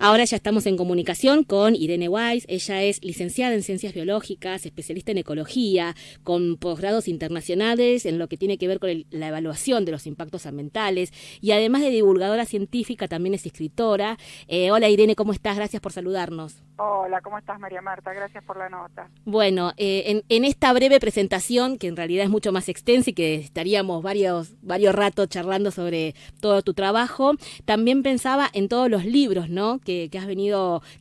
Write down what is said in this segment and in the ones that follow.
Ahora ya estamos en comunicación con Irene Weiss. Ella es licenciada en Ciencias Biológicas, especialista en Ecología, con posgrados internacionales en lo que tiene que ver con la evaluación de los impactos ambientales y además de divulgadora científica también es escritora. Hola Irene, ¿cómo estás? Gracias por saludarnos. Hola, ¿cómo estás, María Marta? Gracias por la nota. Bueno, en esta breve presentación, que en realidad es mucho más extensa y que estaríamos varios ratos charlando sobre todo tu trabajo, también pensaba en todos los libros, ¿no? que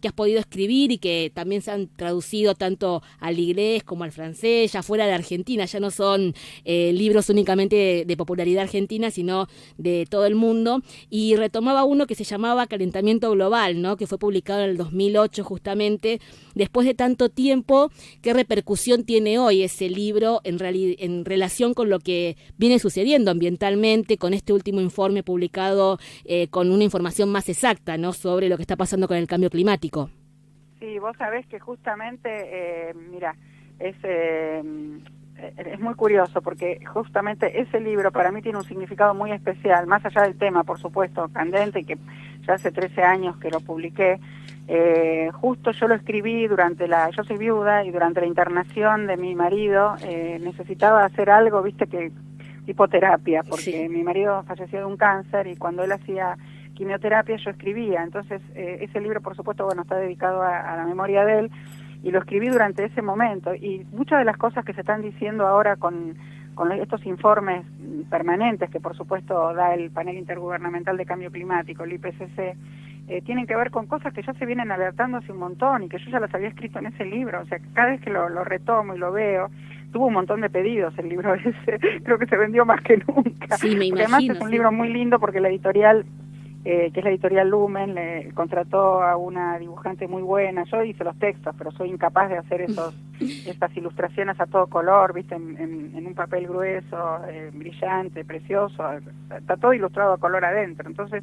has podido escribir y que también se han traducido tanto al inglés como al francés, ya fuera de Argentina, ya no son libros únicamente de popularidad argentina, sino de todo el mundo. Y retomaba uno que se llamaba Calentamiento Global, ¿no? Que fue publicado en el 2008 justamente. Después de tanto tiempo, ¿qué repercusión tiene hoy ese libro en relación con lo que viene sucediendo ambientalmente, con este último informe publicado con una información más exacta, ¿no? Sobre lo que está pasando con el cambio climático? Sí, vos sabés que justamente, mira, es muy curioso porque justamente ese libro para mí tiene un significado muy especial, más allá del tema, por supuesto, candente, que ya hace 13 años que lo publiqué. Justo yo lo escribí yo soy viuda y durante la internación de mi marido necesitaba hacer algo, viste, que tipo terapia, porque Sí. mi marido falleció de un cáncer y cuando él hacía quimioterapia yo escribía. Entonces ese libro, por supuesto, bueno, está dedicado a la memoria de él y lo escribí durante ese momento. Y muchas de las cosas que se están diciendo ahora con estos informes permanentes que por supuesto da el Panel Intergubernamental de Cambio Climático, el IPCC, tienen que ver con cosas que ya se vienen alertando hace un montón y que yo ya las había escrito en ese libro. O sea, cada vez que lo retomo y lo veo, tuvo un montón de pedidos el libro ese, creo que se vendió más que nunca. Sí, me Porque además imagino, es un sí. libro muy lindo porque la editorial, que es la editorial Lumen, le contrató a una dibujante muy buena. Yo hice los textos, pero soy incapaz de hacer estas ilustraciones a todo color, viste, en un papel grueso, brillante, precioso. Está todo ilustrado a color adentro. Entonces,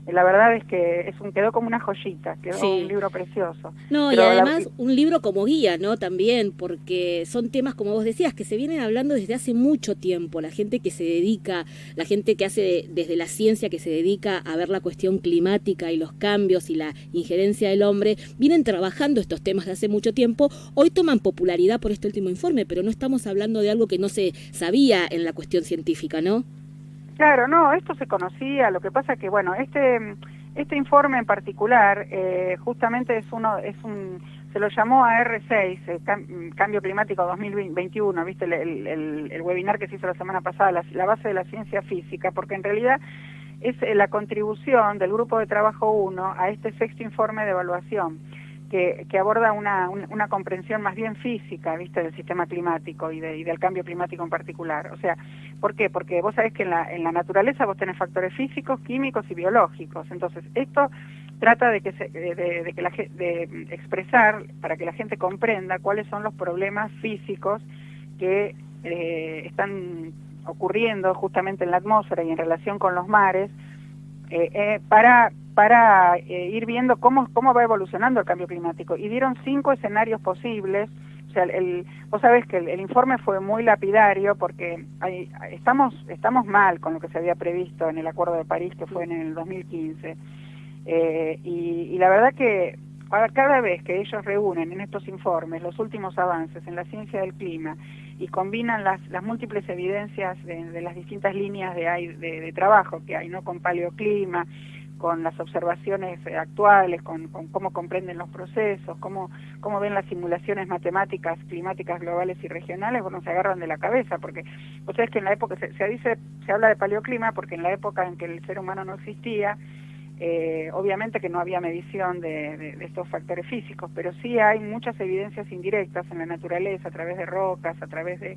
la verdad es que quedó como una joyita, quedó un Sí. libro precioso. No, y Pero además un libro como guía, ¿no? También, porque son temas, como vos decías, que se vienen hablando desde hace mucho tiempo. La gente que se dedica, la gente que hace desde la ciencia, que se dedica a ver la cuestión climática y los cambios y la injerencia del hombre, vienen trabajando estos temas de hace mucho tiempo. Hoy toman popularidad por este último informe, pero no estamos hablando de algo que no se sabía en la cuestión científica, ¿no? Claro, no, esto se conocía. Lo que pasa que, bueno, este informe en particular, justamente se lo llamó AR6, Cambio Climático 2021, viste, el webinar que se hizo la semana pasada, la base de la ciencia física, porque en realidad es la contribución del Grupo de Trabajo 1 a este sexto informe de evaluación, que aborda una comprensión más bien física, viste, del sistema climático y del cambio climático en particular. O sea, ¿por qué? Porque vos sabés que en la naturaleza vos tenés factores físicos, químicos y biológicos. Entonces, esto trata de expresar para que la gente comprenda cuáles son los problemas físicos que están ocurriendo justamente en la atmósfera y en relación con los mares, para ir viendo cómo va evolucionando el cambio climático. Y dieron 5 escenarios posibles. O sea, vos sabés que el informe fue muy lapidario porque estamos mal con lo que se había previsto en el Acuerdo de París, que fue en el 2015. Y la verdad que cada vez que ellos reúnen en estos informes los últimos avances en la ciencia del clima y combinan las múltiples evidencias de las distintas líneas de trabajo que hay, ¿no? Con paleoclima, con las observaciones actuales, con cómo comprenden los procesos, cómo ven las simulaciones matemáticas, climáticas globales y regionales, bueno, se agarran de la cabeza, porque vos sabés que en la época, se habla de paleoclima porque en la época en que el ser humano no existía, obviamente que no había medición de estos factores físicos, pero sí hay muchas evidencias indirectas en la naturaleza, a través de rocas, a través de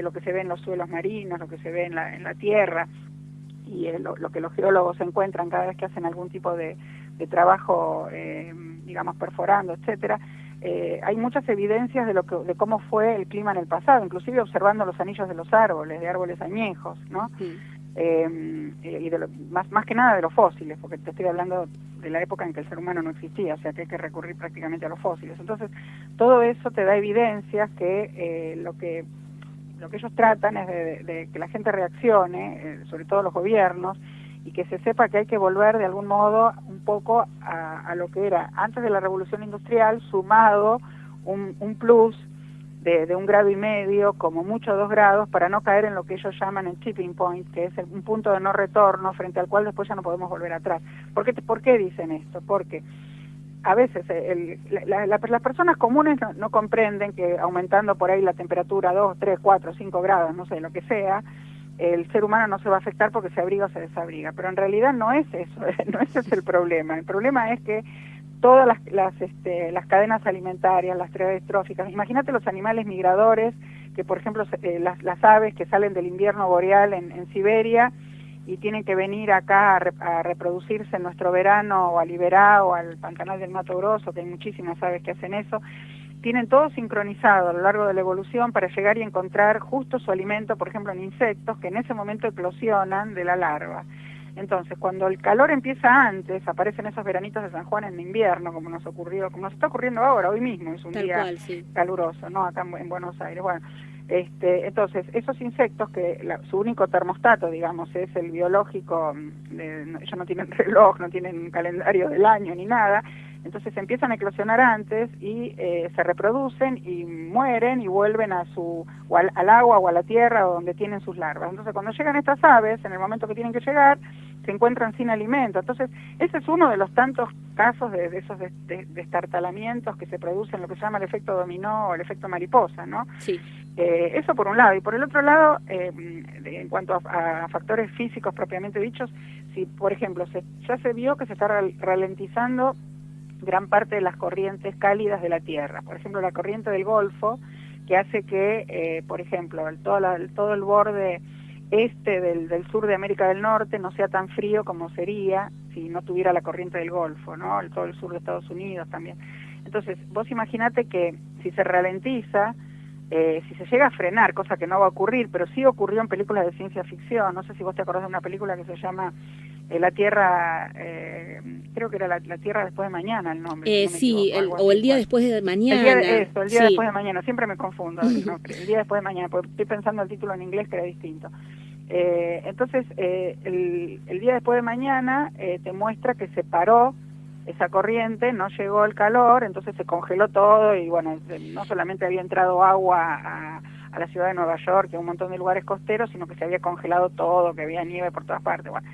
lo que se ve en los suelos marinos, lo que se ve en la tierra, y lo que los geólogos encuentran cada vez que hacen algún tipo de trabajo, digamos, perforando, etcétera. Hay muchas evidencias de cómo fue el clima en el pasado, inclusive observando los anillos de los árboles, de árboles añejos, ¿no? Sí. Y más que nada de los fósiles, porque te estoy hablando de la época en que el ser humano no existía, o sea que hay que recurrir prácticamente a los fósiles. Entonces, todo eso te da evidencias que lo que ellos tratan es de que la gente reaccione, sobre todo los gobiernos, y que se sepa que hay que volver de algún modo un poco a lo que era antes de la Revolución Industrial, sumado un plus de 1,5 grados, como mucho 2 grados, para no caer en lo que ellos llaman el tipping point, que es un punto de no retorno frente al cual después ya no podemos volver atrás. ¿Por qué dicen esto? Porque a veces las personas comunes no comprenden que aumentando por ahí la temperatura 2, 3, 4, 5 grados, no sé, lo que sea, el ser humano no se va a afectar porque se abriga o se desabriga. Pero en realidad no es eso, no ese es el problema. El problema es que todas las cadenas alimentarias, las cadenas tróficas, imagínate los animales migradores, que por ejemplo las aves que salen del invierno boreal en Siberia y tienen que venir acá a reproducirse en nuestro verano, o a Liberá o al Pantanal del Mato Grosso, que hay muchísimas aves que hacen eso, tienen todo sincronizado a lo largo de la evolución para llegar y encontrar justo su alimento, por ejemplo en insectos, que en ese momento eclosionan de la larva. Entonces, cuando el calor empieza antes, aparecen esos veranitos de San Juan en invierno, como nos está ocurriendo ahora, hoy mismo, es un día caluroso, ¿no? Acá en Buenos Aires. Bueno, entonces, esos insectos que su único termostato, digamos, es el biológico, ellos no tienen reloj, no tienen calendario del año ni nada, entonces empiezan a eclosionar antes y se reproducen y mueren y vuelven al agua o a la tierra o donde tienen sus larvas. Entonces cuando llegan estas aves, en el momento que tienen que llegar, se encuentran sin alimento. Entonces ese es uno de los tantos casos de esos destartalamientos que se producen, lo que se llama el efecto dominó o el efecto mariposa, ¿no? Sí. Eso por un lado. Y por el otro lado, en cuanto a factores físicos propiamente dichos, si por ejemplo ya se vio que se está ralentizando gran parte de las corrientes cálidas de la Tierra. Por ejemplo, la corriente del Golfo, que hace que, por ejemplo, todo el borde del sur de América del Norte no sea tan frío como sería si no tuviera la corriente del Golfo, ¿no? Todo el sur de Estados Unidos también. Entonces, vos imaginate que si se ralentiza, si se llega a frenar, cosa que no va a ocurrir, pero sí ocurrió en películas de ciencia ficción. No sé si vos te acordás de una película que se llama La Tierra, creo que era la Tierra después de mañana el nombre. Sí, el día después de mañana. El día después de mañana, siempre me confundo, ¿no? El día después de mañana, porque estoy pensando el título en inglés que era distinto. Entonces, el día después de mañana te muestra que se paró esa corriente, no llegó el calor, entonces se congeló todo y bueno, no solamente había entrado agua a la ciudad de Nueva York y a un montón de lugares costeros, sino que se había congelado todo, que había nieve por todas partes. Bueno,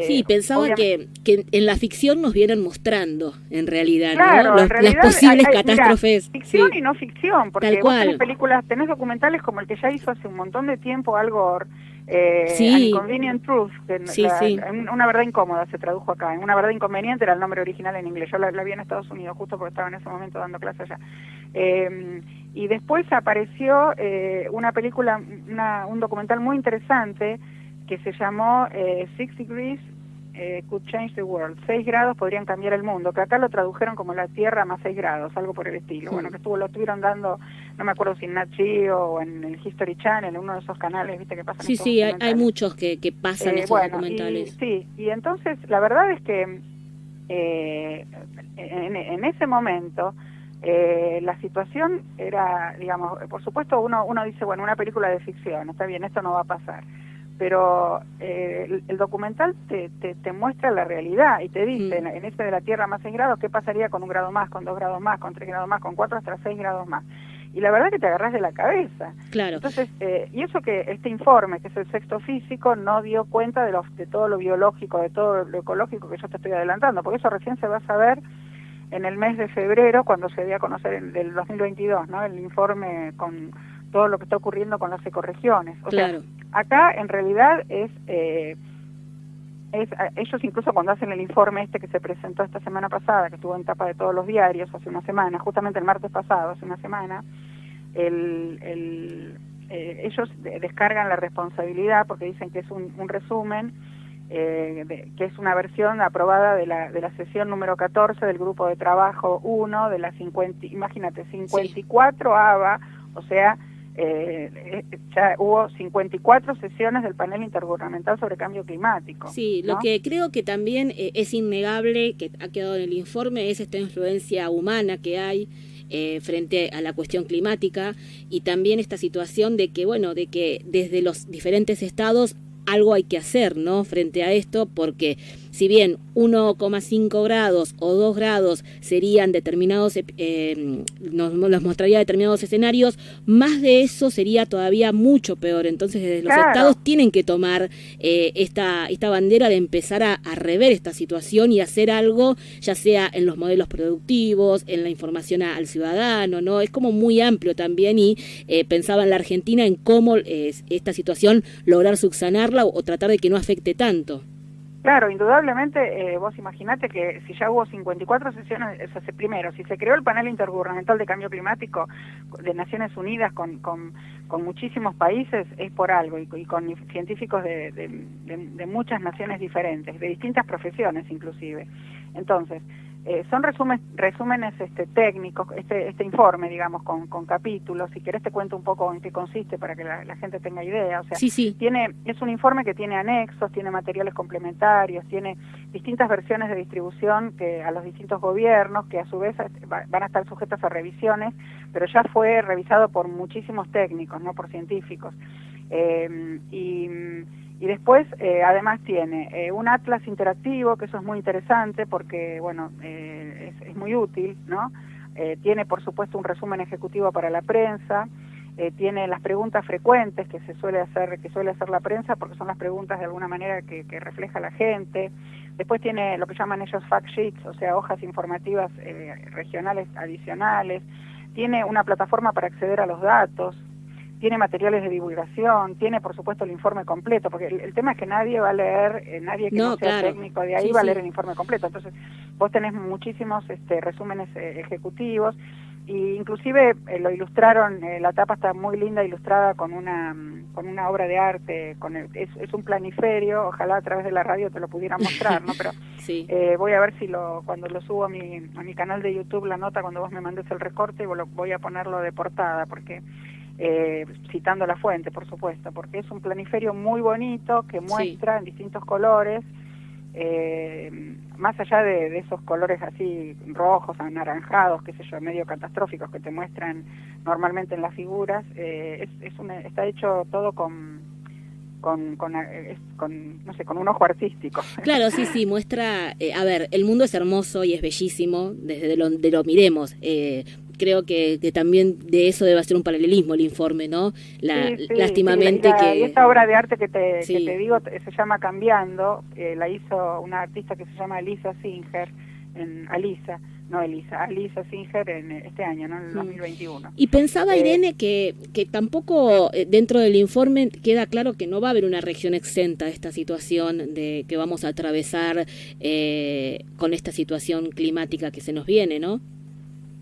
sí, pensaba que en la ficción nos vienen mostrando, en realidad, claro, ¿no? en realidad las posibles hay, catástrofes. Mira, ficción sí. Y no ficción, porque vos tenés películas, tenés documentales como el que ya hizo hace un montón de tiempo Al Gore, An Inconvenient Truth, que Una verdad incómoda se tradujo acá, Una verdad inconveniente era el nombre original en inglés, yo la vi en Estados Unidos justo porque estaba en ese momento dando clase allá. Y después apareció una película, un documental muy interesante que se llamó 6 Degrees Could Change the World, 6 grados podrían cambiar el mundo, que acá lo tradujeron como la Tierra más 6 grados, algo por el estilo. Bueno, que lo estuvieron dando, no me acuerdo si en Nat Geo o en el History Channel, en uno de esos canales, viste, que pasan. Sí, hay muchos que pasan esos documentales. Y entonces la verdad es que en ese momento la situación era, digamos, por supuesto uno dice, bueno, una película de ficción, está bien, esto no va a pasar. Pero el documental te muestra la realidad y te dice, en ese de la Tierra más 6 grados, ¿qué pasaría con 1 grado más, con 2 grados más, con 3 grados más, con 4 hasta 6 grados más? Y la verdad que te agarrás de la cabeza. Claro. Entonces, y eso que este informe, que es el sexto físico, no dio cuenta de todo lo biológico, de todo lo ecológico que yo te estoy adelantando, porque eso recién se va a saber en el mes de febrero, cuando se dé a conocer del 2022, ¿no? El informe con todo lo que está ocurriendo con las ecorregiones. O sea, acá en realidad ellos incluso cuando hacen el informe que se presentó esta semana pasada, que estuvo en tapa de todos los diarios hace una semana, justamente el martes pasado, hace una semana, ellos descargan la responsabilidad porque dicen que es un resumen, que es una versión aprobada de la sesión número 14 del grupo de trabajo 1 de las 54 ABA, o sea, ya hubo 54 sesiones del panel intergubernamental sobre cambio climático. Sí, ¿no? Lo que creo que también es innegable, que ha quedado en el informe, es esta influencia humana que hay frente a la cuestión climática, y también esta situación de que desde los diferentes estados algo hay que hacer, ¿no? Frente a esto, porque si bien 1,5 grados o 2 grados serían determinados, nos mostraría determinados escenarios, más de eso sería todavía mucho peor. Entonces desde los estados tienen que tomar esta bandera de empezar a rever esta situación y hacer algo, ya sea en los modelos productivos, en la información al ciudadano, ¿no? Es como muy amplio también y pensaba en la Argentina en cómo esta situación lograr subsanarla o tratar de que no afecte tanto. Claro, indudablemente, vos imaginate que si ya hubo 54 sesiones, primero, si se creó el panel intergubernamental de cambio climático de Naciones Unidas con muchísimos países, es por algo, y con científicos de muchas naciones diferentes, de distintas profesiones inclusive. Entonces, son resúmenes técnicos, este informe, digamos, con capítulos. Si querés te cuento un poco en qué consiste para que la gente tenga idea. O sea, sí. Es un informe que tiene anexos, tiene materiales complementarios, tiene distintas versiones de distribución a los distintos gobiernos, que a su vez van a estar sujetas a revisiones, pero ya fue revisado por muchísimos técnicos, no por científicos. Y después, además tiene un atlas interactivo, que eso es muy interesante porque, bueno, es muy útil, ¿no? Tiene, por supuesto, un resumen ejecutivo para la prensa, tiene las preguntas frecuentes que suele hacer la prensa, porque son las preguntas de alguna manera que refleja la gente. Después tiene lo que llaman ellos fact sheets, o sea, hojas informativas regionales adicionales. Tiene una plataforma para acceder a los datos. Tiene materiales de divulgación, tiene por supuesto el informe completo, porque el tema es que nadie va a leer, nadie que no sea técnico de ahí va a leer el informe completo. Entonces vos tenés muchísimos resúmenes ejecutivos, y inclusive lo ilustraron, la tapa está muy linda, ilustrada con una obra de arte, es un planiferio, ojalá a través de la radio te lo pudiera mostrar, ¿no? Pero sí. Voy a ver si cuando lo subo a mi canal de YouTube, la nota, cuando vos me mandes el recorte, voy a ponerlo de portada, porque citando la fuente, por supuesto, porque es un planiferio muy bonito que muestra en distintos colores, más allá de esos colores así rojos, anaranjados, qué sé yo, medio catastróficos que te muestran normalmente en las figuras, está hecho todo con no sé, con un ojo artístico. Claro, sí, muestra, a ver, el mundo es hermoso y es bellísimo desde lo miremos. Creo que también de eso debe ser un paralelismo el informe, ¿no? Lástimamente que... Y esta obra de arte que te digo se llama Cambiando, la hizo una artista que se llama Alisa Singer, Alisa Singer en este año, ¿no? En el 2021. Y pensaba, Irene, que tampoco dentro del informe queda claro que no va a haber una región exenta de esta situación de que vamos a atravesar con esta situación climática que se nos viene, ¿no?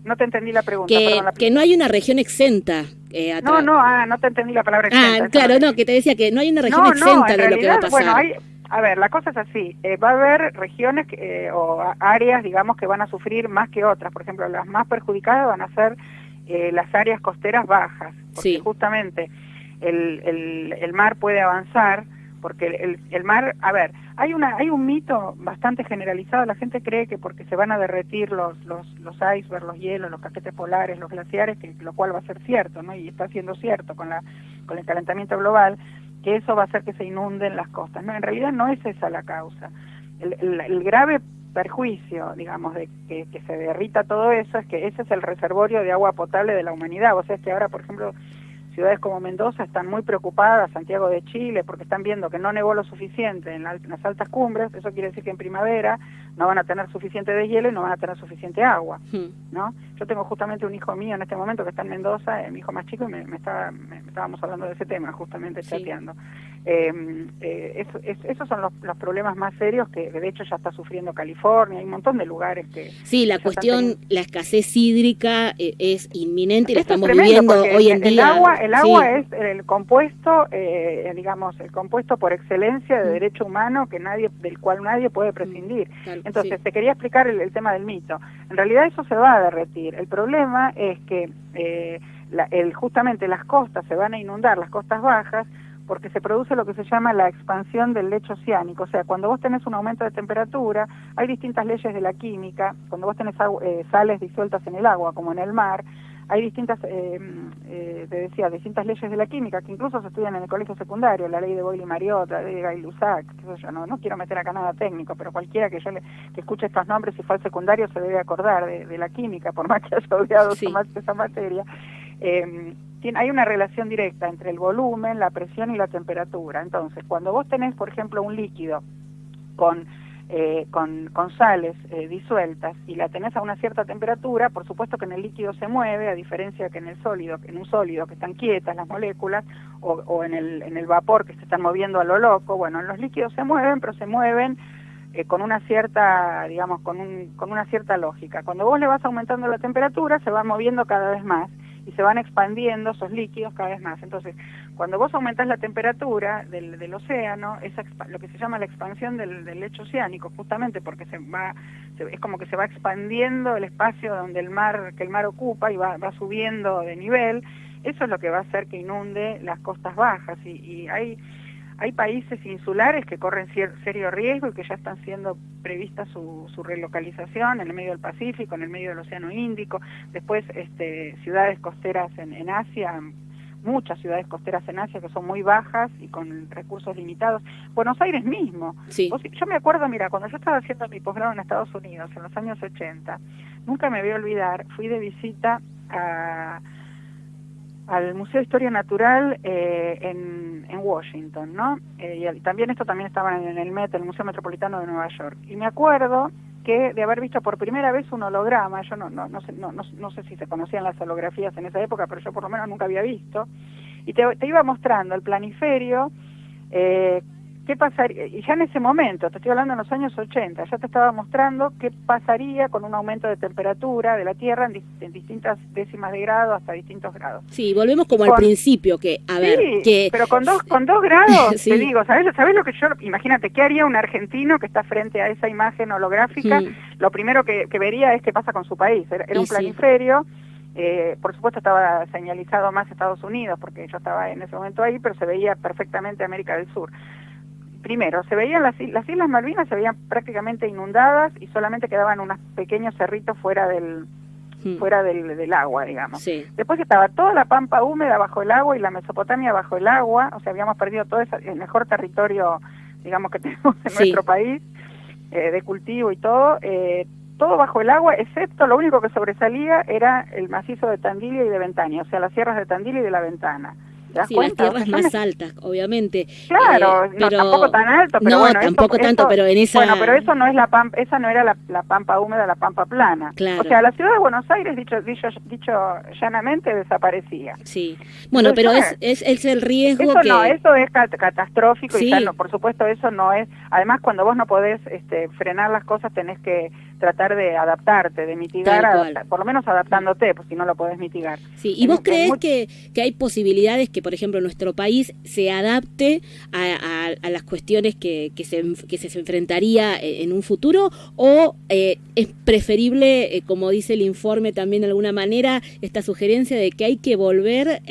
No te entendí la pregunta, que no hay una región exenta. No te entendí la palabra exenta. Claro, no, que te decía que no hay una región exenta de lo que va a pasar. Bueno, a ver, la cosa es así, va a haber regiones o áreas, digamos, que van a sufrir más que otras. Por ejemplo, las más perjudicadas van a ser las áreas costeras bajas, porque justamente el mar puede avanzar, porque el mar, a ver, hay un mito bastante generalizado. La gente cree que porque se van a derretir los icebergs, los hielos, los casquetes polares, los glaciares, lo cual va a ser cierto, ¿no? Y está siendo cierto con el calentamiento global, que eso va a hacer que se inunden las costas. No, en realidad no es esa la causa. El grave perjuicio, digamos, de que se derrita todo eso, es que ese es el reservorio de agua potable de la humanidad. O sea, es que ahora, por ejemplo, ciudades como Mendoza están muy preocupadas, Santiago de Chile, porque están viendo que no nevó lo suficiente en las altas cumbres. Eso quiere decir que en primavera no van a tener suficiente deshielo y no van a tener suficiente agua, ¿no? Yo tengo justamente un hijo mío en este momento que está en Mendoza, mi hijo más chico, y estábamos hablando de ese tema, justamente chateando. Esos son los problemas más serios que de hecho ya está sufriendo California. Hay un montón de lugares que... Sí, la cuestión, la escasez hídrica es inminente y la estamos viviendo hoy en día. El agua es el compuesto, digamos, el compuesto por excelencia de derecho humano del cual nadie puede prescindir. Entonces, te quería explicar el tema del mito. En realidad eso se va a derretir. El problema es que justamente las costas se van a inundar, las costas bajas, porque se produce lo que se llama la expansión del lecho oceánico. O sea, cuando vos tenés un aumento de temperatura, hay distintas leyes de la química. Cuando vos tenés sales disueltas en el agua, como en el mar, hay distintas, te decía, distintas leyes de la química que incluso se estudian en el colegio secundario, la ley de Boyle-Mariot, la ley de Gay-Lussac, qué sé yo, no quiero meter acá nada técnico, pero cualquiera que escuche estos nombres y fue al secundario se debe acordar de la química, por más que haya odiado esa materia. Hay una relación directa entre el volumen, la presión y la temperatura. Entonces, cuando vos tenés, por ejemplo, un líquido con sales disueltas y la tenés a una cierta temperatura, por supuesto que en el líquido se mueve, a diferencia que en un sólido que están quietas las moléculas, o en el vapor que se están moviendo a lo loco. Bueno, en los líquidos se mueven, pero se mueven con una cierta, digamos, con una cierta lógica. Cuando vos le vas aumentando la temperatura, se van moviendo cada vez más y se van expandiendo esos líquidos cada vez más. Entonces, cuando vos aumentás la temperatura del océano, lo que se llama la expansión del lecho oceánico, justamente porque es como que se va expandiendo el espacio donde el mar ocupa y va subiendo de nivel. Eso es lo que va a hacer que inunde las costas bajas, y hay países insulares que corren serio riesgo y que ya están siendo previstas su relocalización en el medio del Pacífico, en el medio del Océano Índico. Después ciudades costeras en Asia, muchas ciudades costeras en Asia que son muy bajas y con recursos limitados. Buenos Aires mismo. Sí. Yo me acuerdo, mira, cuando yo estaba haciendo mi posgrado en Estados Unidos en los años 80, nunca me voy a olvidar, fui de visita al Museo de Historia Natural en Washington, ¿no? Y también estaba en el MET, el Museo Metropolitano de Nueva York. Y me acuerdo que de haber visto por primera vez un holograma, yo no sé si se conocían las holografías en esa época, pero yo por lo menos nunca había visto, y te iba mostrando el planiferio, qué pasaría, y ya en ese momento, te estoy hablando en los años 80, ya te estaba mostrando qué pasaría con un aumento de temperatura de la Tierra en distintas décimas de grado hasta distintos grados. Sí, volvemos como al principio, pero con dos grados, sí. Te digo, ¿sabés lo que imagínate, qué haría un argentino que está frente a esa imagen holográfica? Lo primero que vería es qué pasa con su país. Era un planiferio. Por supuesto estaba señalizado más Estados Unidos, porque yo estaba en ese momento ahí, pero se veía perfectamente América del Sur. Primero, se veían las Islas Malvinas, se veían prácticamente inundadas y solamente quedaban unos pequeños cerritos fuera del agua, digamos. Sí. Después estaba toda la pampa húmeda bajo el agua y la Mesopotamia bajo el agua, o sea, habíamos perdido todo el mejor territorio, digamos, que tenemos en nuestro país, de cultivo y todo bajo el agua, excepto lo único que sobresalía era el macizo de Tandil y de Ventania, o sea, las sierras de Tandil y de la Ventana. Sí, cuenta? Las tierras más altas, obviamente. Claro, pero, no, tampoco tan alto, pero bueno. Tampoco tanto, pero en esa... Bueno, pero eso no es esa no era la pampa húmeda, la pampa plana. Claro. O sea, la ciudad de Buenos Aires, dicho llanamente, desaparecía. Sí. Bueno, entonces, pero es el riesgo eso es catastrófico, sí. Y por supuesto eso no es... Además, cuando vos no podés frenar las cosas, tenés que tratar de adaptarte, de mitigar, por lo menos adaptándote, pues si no lo podés mitigar. Sí, ¿y vos creés que hay posibilidades que, por ejemplo, nuestro país se adapte a las cuestiones que se enfrentaría en un futuro, o es preferible, como dice el informe también de alguna manera, esta sugerencia de que hay que volver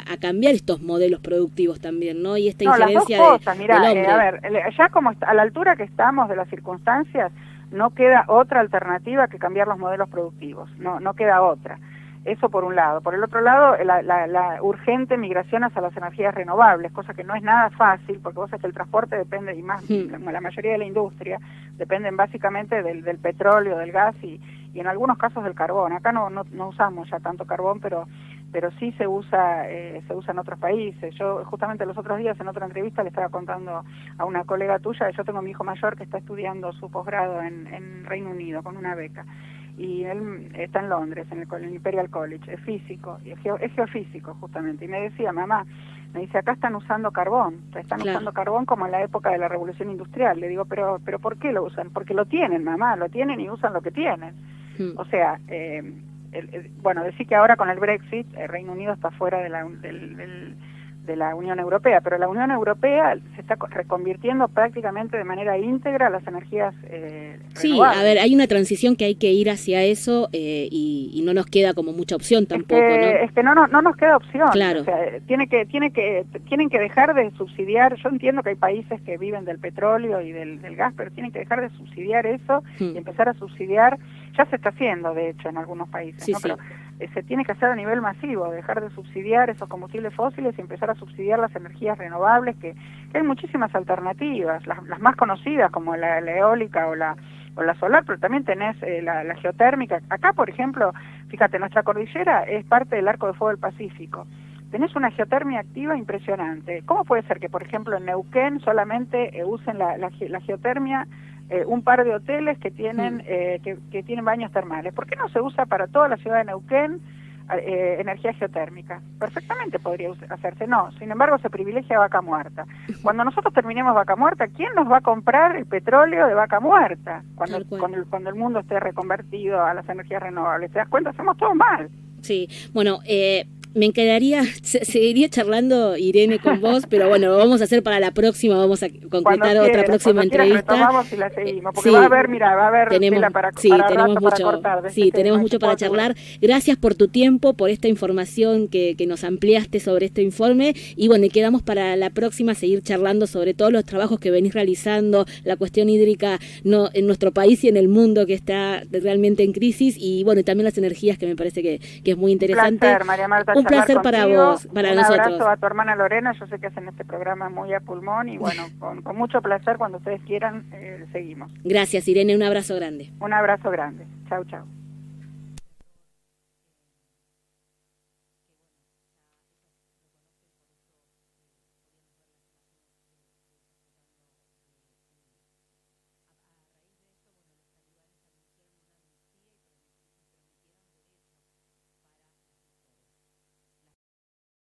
a cambiar estos modelos productivos también, ¿no? Y esta injerencia las dos cosas, mirá, del hombre. A ver, ya como a la altura que estamos de las circunstancias, no queda otra alternativa que cambiar los modelos productivos, no queda otra. Eso por un lado. Por el otro lado, la urgente migración hacia las energías renovables, cosa que no es nada fácil, porque vos sabés que el transporte depende, y más la mayoría de la industria, dependen básicamente del petróleo, del gas y en algunos casos del carbón. Acá no usamos ya tanto carbón, pero sí se usa en otros países. Yo justamente los otros días en otra entrevista le estaba contando a una colega tuya, yo tengo a mi hijo mayor que está estudiando su posgrado en Reino Unido con una beca, y él está en Londres, en el Imperial College, es físico, es geofísico justamente, y me decía, mamá, acá están usando carbón, usando carbón como en la época de la Revolución Industrial. Le digo, pero ¿por qué lo usan? Porque lo tienen, mamá, lo tienen y usan lo que tienen. O sea, bueno, decir que ahora con el Brexit el Reino Unido está fuera de la Unión Europea, pero la Unión Europea se está reconvirtiendo prácticamente de manera íntegra a las energías sí, renovables. A ver, hay una transición que hay que ir hacia eso, y no nos queda como mucha opción tampoco, ¿no? Es que no nos queda opción. Claro. O sea, tienen que dejar de subsidiar. Yo entiendo que hay países que viven del petróleo y del gas, pero tienen que dejar de subsidiar eso y empezar a subsidiar. Ya se está haciendo, de hecho, en algunos países, sí, ¿no? sí. Pero se tiene que hacer a nivel masivo, dejar de subsidiar esos combustibles fósiles y empezar a subsidiar las energías renovables, que hay muchísimas alternativas, las más conocidas como la eólica o la solar, pero también tenés la geotérmica. Acá, por ejemplo, fíjate, nuestra cordillera es parte del Arco de Fuego del Pacífico. Tenés una geotermia activa impresionante. ¿Cómo puede ser que, por ejemplo, en Neuquén solamente usen la geotermia un par de hoteles que tienen que tienen baños termales? ¿Por qué no se usa para toda la ciudad de Neuquén energía geotérmica? Perfectamente podría hacerse. No, sin embargo se privilegia Vaca Muerta. Cuando nosotros terminemos Vaca Muerta, ¿quién nos va a comprar el petróleo de Vaca Muerta? Cuando el mundo esté reconvertido a las energías renovables. ¿Te das cuenta? Hacemos todo mal. Sí, bueno, me quedaría, seguiría charlando, Irene, con vos, pero bueno, vamos a hacer para la próxima, vamos a concretar otra próxima entrevista. Retomamos y la seguimos, porque va a haber tenemos, para tenemos mucho, para cortar. Tenemos mucho para charlar. Gracias por tu tiempo, por esta información que nos ampliaste sobre este informe, y bueno, quedamos para la próxima seguir charlando sobre todos los trabajos que venís realizando, la cuestión hídrica en nuestro país y en el mundo, que está realmente en crisis, y bueno, también las energías, que me parece que es muy interesante. Un placer, María Marta. Un placer para vos, para nosotros. Un abrazo a tu hermana Lorena, yo sé que hacen este programa muy a pulmón y bueno, con mucho placer, cuando ustedes quieran, seguimos. Gracias, Irene, un abrazo grande. Un abrazo grande. Chau, chau.